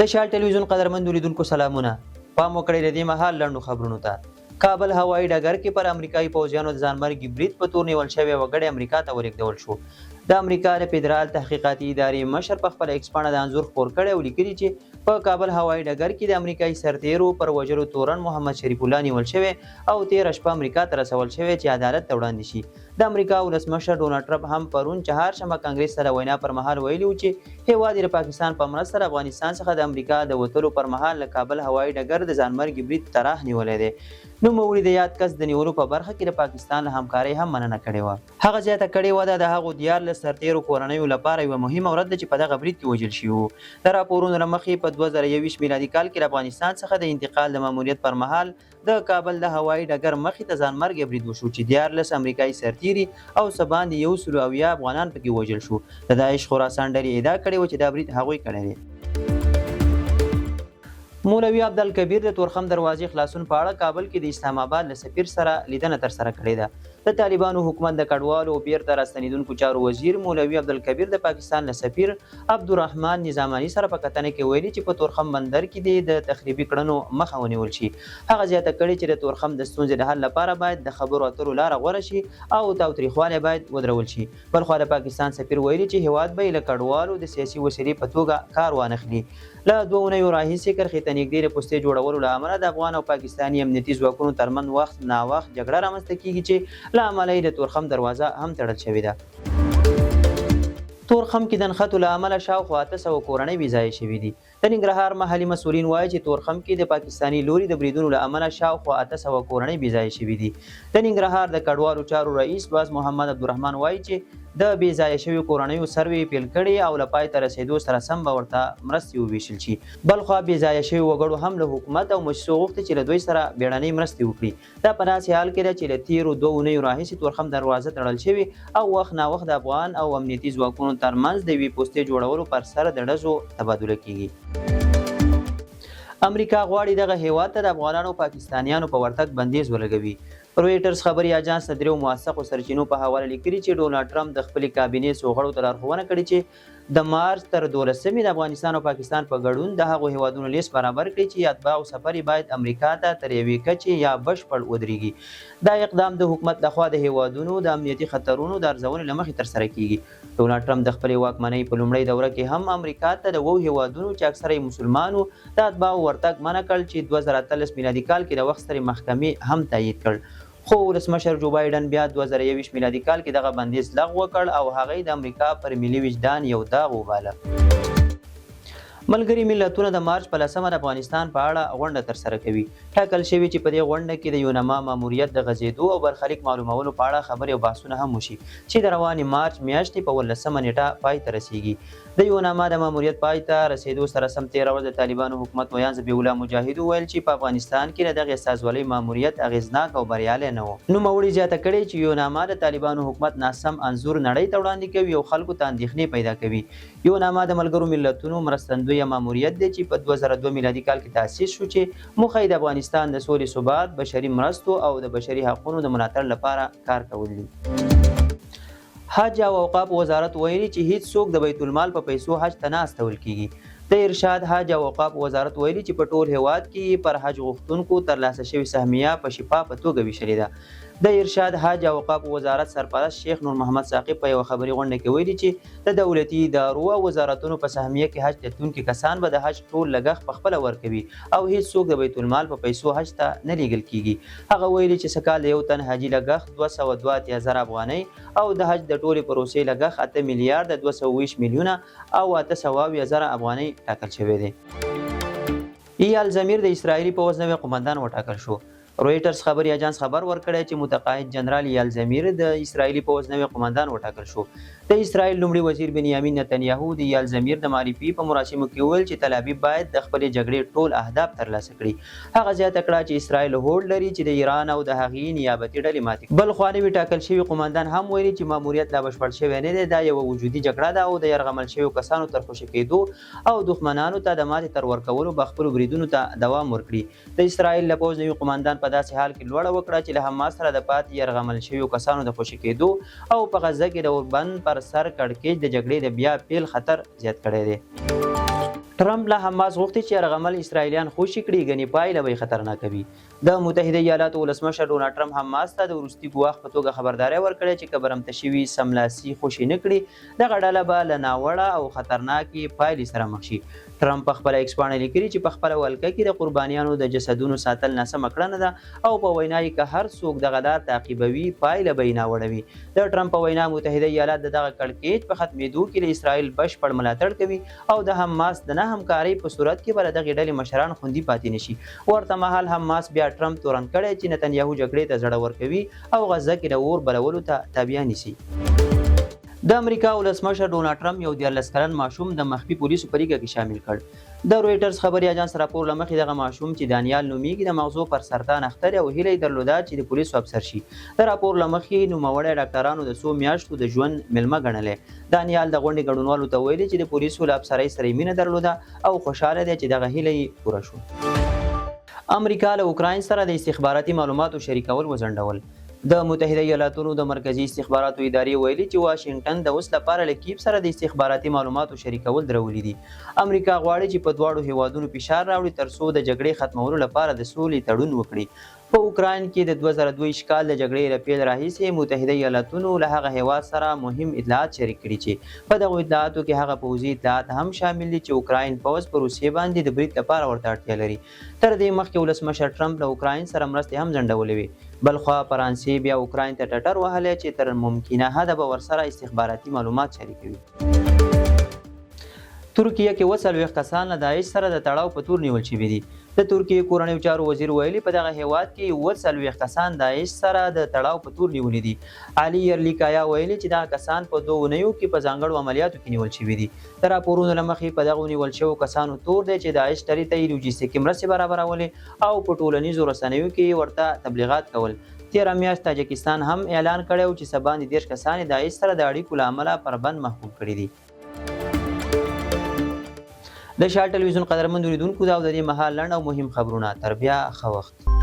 د شال ټلویزیون قدرمنو لیدونکو سلامونه. پام وکړئ د دې مهال لنډو خبرونو ته. کابل هوایي ډګر کې پر امریکایي پوځیانو د ځانمرګي برید په تور نیول شوی وګړی امریکا ته ولېږدول شو. د امریکا د فدرال تحقیقاتي ادارې مشر په خپله ایکس پاڼه د انځور خپور کړی او لیکلي چې په کابل هوایي ډګر کې د امریکایي سرتیرو پر وژلو تورن محمد شریف الله نیول شوی او 13 شپه امریکا ته رسول شوی چې عدالت ته وړاندې شي. د امریکا ولسمشر ډونالډ ټرمپ هم پرون چهارشنبه کانګرس سره وینا پر مهال ویلي و چې هیواد د پاکستان په مرسته د افغانستان څخه د امریکا د وتلو پر مهال له کابل هوایي ډګر د ځانمرګي برید طرح نیولی دی. نوموړي د یاد کس د نیولو په برخه کې د پاکستان له همکارۍ هم مننه کړې وه. هغه زیاته کړې وه د هغو 14 سرتیرو کورنیو لپاره یوه مهمه ورځ ده چې په دغه برید کې وژل شوي وو. د راپورونو له مخې په 2021 میلادي کال کې د افغانستان څخه د انتقال د ماموریت پر مهال د کابل د هوایي ډګر مخې ته ځانمرګي برید وشو چې 14 امریکایي سرتیري او څه باندې 170 افغانان پکې وژل شو. د داعش خراسان ډلې ادعا کړې وه چې دا برید هغوی کړی دی. مولوي عبدالکبیر د تورخم دروازې خلاصون په اړه کابل کې د اسلام آباد له سفیر سره لیدنه ترسره کړې ده. د طالبانو حکومت د کډوالو او بیرته راستنیدونکو چارو وزیر مولوي عبدالکبیر د پاکستان له سفیر عبدالرحمن نظامانی سره په کتنه کې ویلي چې په تورخم بندر کې د تخریبي کړنو مخه ونیول شي. هغه زیاته کړې چې د تورخم د ستونزې د حل لپاره باید د خبرو اترو لاره غوره شي او تاوتریخوالی باید ودرول شي. بلخوا د پاکستان سفیر ویلي چې هیواد به له کډوالو د سیاسي وسیلې په توګه کار وانخلي. له 2 اونیو راهیسې کرښې ته نږدې د پوستې جوړولو له امله د افغان او پاکستاني امنیتي ځواکونو ترمنځ وخت ناوخت جګړه رامنځته کیږي چې له امله یې د تورخم دروازه هم تړل شوې ده. تورخم کې د نښتو له امله شاوخوا 800 کورنۍ بې ځایه شوي دي. د ننګرهار محلي مسؤلین وایي چې تورخم کې د پاکستاني لوري د بریدونو له امله شاوخوا 800 کورنۍ بې ځایه شوي دي. د ننګرهار د کډوالو چارو رئیس باز محمد عبدالرحمن وایي چې د بې ځایه شویو کورنیو سروې پیل کړي او له پای ته رسېدو سره سم به ورته مرستې وویشل شي. بلخوا بې ځایه شویو وګړو هم له حکومت او مؤسسو غوښتي چې له دوی سره بیړنۍ مرستې وکړي. دا په داسې حال کې ده چې له تېرو 2 اونیو راهیسې تورخم دروازه تړل شوې او وخت ناوخت د افغان او امنیتي ځواکونو ترمنځ د یوې پوستې جوړولو پر سر د ډزو تبادله کیږي. امریکا غواړي دغه هیواد ته د افغانانو او پاکستانیانو په ورتګ بندیز ولګوي. رویټرز خبري اجانس د 3 موثقو سرچینو په حواله لیکلي چې ډونالډ ټرمپ د خپلې کابینې څو غړو ته لارښوونه کړې چې د مارچ تر 12 د افغانستان او پاکستان په ګډون د هغو هیوادونو لیست برابر کړي چې اتباع او سفر باید امریکا ته تر یوې کچې یا بشپړ ودرېږي. دا اقدام د حکومت لخوا د هیوادونو د امنیتي خطرونو د ارزونې له مخې ترسره کیږي. ډونالډ ټرمپ د خپلې واکمنۍ په لومړۍ دوره کې هم امریکا ته د 2 هیوادونو چې اکثره یې مسلمانو د اتباعو ورتګ منع کړ چې 2013 میلادي کال کې د وخت سترې محکمې هم تایید کړ. خو ولسمشر جو بایډن بیا 2021 میلادي کال کې دغه بندیز لغوه کړ او هغه د امریکا پر ملي وجدان یو داغ وباله. ملګري ملتونه د مارچ په 10 د افغانستان په اړه غونډه ترسره کوي. ټاکل شوي چې په دې غونډه کې د یونما ماموریت د غځېدو او برخلیک معلومولو په اړه خبرې او بحثونه هم وشي چې د روانې مارچ میاشتې په 18 نیټه پای ته رسیږي. د یونما د ماموریت پای ته رسېدو سره سم 13 ورځ د طالبانو حکومت ویان ذبیح الله مجاهد وویل چې په افغانستان کې د دغې استازولۍ ماموریت اغېزناک او بریالی نه و. نوموړي زیاته کړې چې یونما د طالبانو حکومت ناسم انځور نړۍ ته وړاندې کوي او خلکو ته اندېښنې پیدا کوي. یونما د ملګرو ملتونو مرستندویه ماموریت دی چې په 2002 میلادي کال کې تاسیس شو چې موخه یې د افغانستان د سولې ثبات، بشري مرستو او د بشري حقونو د ملاتړ لپاره کار کول دي. حج او اوقاف وزارت ویلي چې هیڅ څوک د بیت المال په پیسو حج ته نه استول کیږي. د ارشاد حج او اوقاف وزارت ویلي چې په ټول هیواد کې پر حج غوښتونکو ترلاسه شوې سهمیه په شفافه توګه ویشلې ده. د ارشاد حج او اوقاف وزارت سرپرست شیخ نور محمد ثاقب په یوه خبري غونډه کې ویلي چې د دولتي ادارو او وزارتونو په سهمیه کې حج تلونکي کسان به د حج ټول لګښت پخپله ورکوي او هیڅ څوک د بیت المال په پیسو حج ته نه لیږل کیږي. هغه ویلي چې سږ کال د یو تن حاجي لګښت 282,000 افغانۍ او د حج د ټولې پروسې لګښت 8 میلیارډ 220 میلیونه او 800,000 افغانۍ ټاکل شوی دی. ایال زمیر د اسرائیلي پوځ نوی قومندان وټاکل شو. رویټرز خبري اجانس خبر ورکړی چې متقاعد جنرال ایال زمیر د اسرائیلي پوځ نوی قومندان وټاکل شو. د اسرائیل لومړي وزیر بنیامین نتنیاهو د ایال زمیر د معرفي په مراسمو کې وویل چې تل ابیب باید د خپلې جګړې ټول اهداف ترلاسه کړي. هغه زیاته کړه چې اسرائیل هوډ لري چې د ایران او د هغې نیابتي ډلې ماتې کړي. بل خوا نوي ټاکل شوي قومندان هم ویلي چې ماموریت لا بشپړ شوی نه دی. دا یوه وجودي جګړه ده او د یرغمل شویو کسانو تر خوشي کېدو او دښمنانو ته د ماتې تر ورکولو به خپلو بریدونو ته دوام ورکړي. د اسرائیل له پوځ نوي قومندان په داسې حال کې لوړه وکړه چې له حماس سره د پاتې یرغمل شویو کسانو د خوشي کېدو او په غزه کې د اوربند پر سر کړکېچ د جګړې د بیا پیل خطر زیات کړی دی. ټرمپ له حماس غوښتي چې یرغمل اسرائیلیان خوشي کړي ګنې پایله به خطرناکه وي. د متحده ایالاتو ولسمشر ډونالډ ټرمپ حماس ته د وروستي ګواښ په توګه خبرداری ورکړې چې که برمته شوي سملاسي خوشي نه کړي دغه ډله به له ناوړه او خطرناکې پایلې سره مخ شي. ټرمپ په خپله ایکس پاڼه لیکلي چې په خپله ولکه کې د قربانیانو د جسدونو ساتل ناسمه کړنه ده او په وینا یې که هر څوک دغه لار تعقیبوي پایله به یې ناوړه وي. د ټرمپ په وینا متحده ایالات د دغه کړکېچ په ختمېدو کې له اسرائیل بشپړ ملاتړ کوي او د حماس د نه همکارۍ په صورت کې به له دغې ډلې مشران خوندي پاتې نشي. ورته مهال حماس بیا ټرمپ تورن کړی چې نتنیاهو جګړې ته زړه ورکوي او غزه کې د اور بلولو ته تابع نیسي. د امریکا ولسمشر ډونالډ ټرمپ یو 14 کلن ماشوم د مخفي پولیسو په لیږه کې شامل کړ. د رویټرز خبري اژانس راپور له مخې دغه ماشوم چې دانیال نومیږي د مغزو پر سرطان اخته او هیله یې درلوده چې د پولیسو افسر شي. د راپور له مخې نوموړی ډاکټرانو د څو میاشتو د ژوند میلمه ګڼلی. دانیال د غونډې ګډونوالو ته ویلي چې د پولیسو له افسرۍ سره یې مینه درلوده او خوشحاله دی چې دغه هیله یې پوره شو. امریکا له اوکراین سره د استخباراتي معلوماتو شریکول وځنډول. د متحده ایالاتو د مرکزی استخباراتو ادارې ویلي چې واشنگټن د اوس لپاره له کیف سره د استخباراتي معلوماتو شریکول درولي دي. امریکا غواړي چې په دواړو هیوادونو فشار راوړي ترڅو د جګړې ختمولو لپاره د سولې تړون وکړي. په اوکراین کې د 2022 کال د جګړې له پیل راهیسې متحده ایالاتونو له هغه هیواد سره مهم اطلاعات شریک کړي چې په دغو اطلاعاتو کې هغه پوځي اطلاعات هم شامل دي چې اوکراین پوځ په روسیې باندې د برید لپاره ورته اړتیا لري. تر دې مخکې ولسمشر ټرمپ له اوکراین سره مرستې هم ځنډولې وې. بلخوا فرانسې بیا اوکراین ته ټټر وهلی چې تر ممکنه حده به ورسره استخباراتي معلومات شریکوي. ترکیه کې 40 کسان له داعش سره د تړاو په تور نیول شوي دي. د ترکیې کورنیو چارو وزیر ویلي په دغه هیواد کې 40 کسان داعش سره د تړاو په تور نیولي دي. علي یرلیکایا ویلي چې دغه کسان په 2 اونیو کې په ځانګړو عملیاتو کې نیول شوي دي. د راپورونو له مخې په دغو نیول شوو کسانو تور دی چې داعش ډلې ته یې لوجستیکي مرستې برابرولې او په ټولنیزو رسنیو کې ورته تبلیغات کول. تیره میاشت تاجکستان هم اعلان کړی و چې سبا 30 کسان یې داعش سره د اړیکو له امله پر بند محکوم کړي دي. د شال ټلویزیون قدرمن اوریدونکو دا د دې مهال لنډ او مهم خبرونه. تر بیا ښه وخت.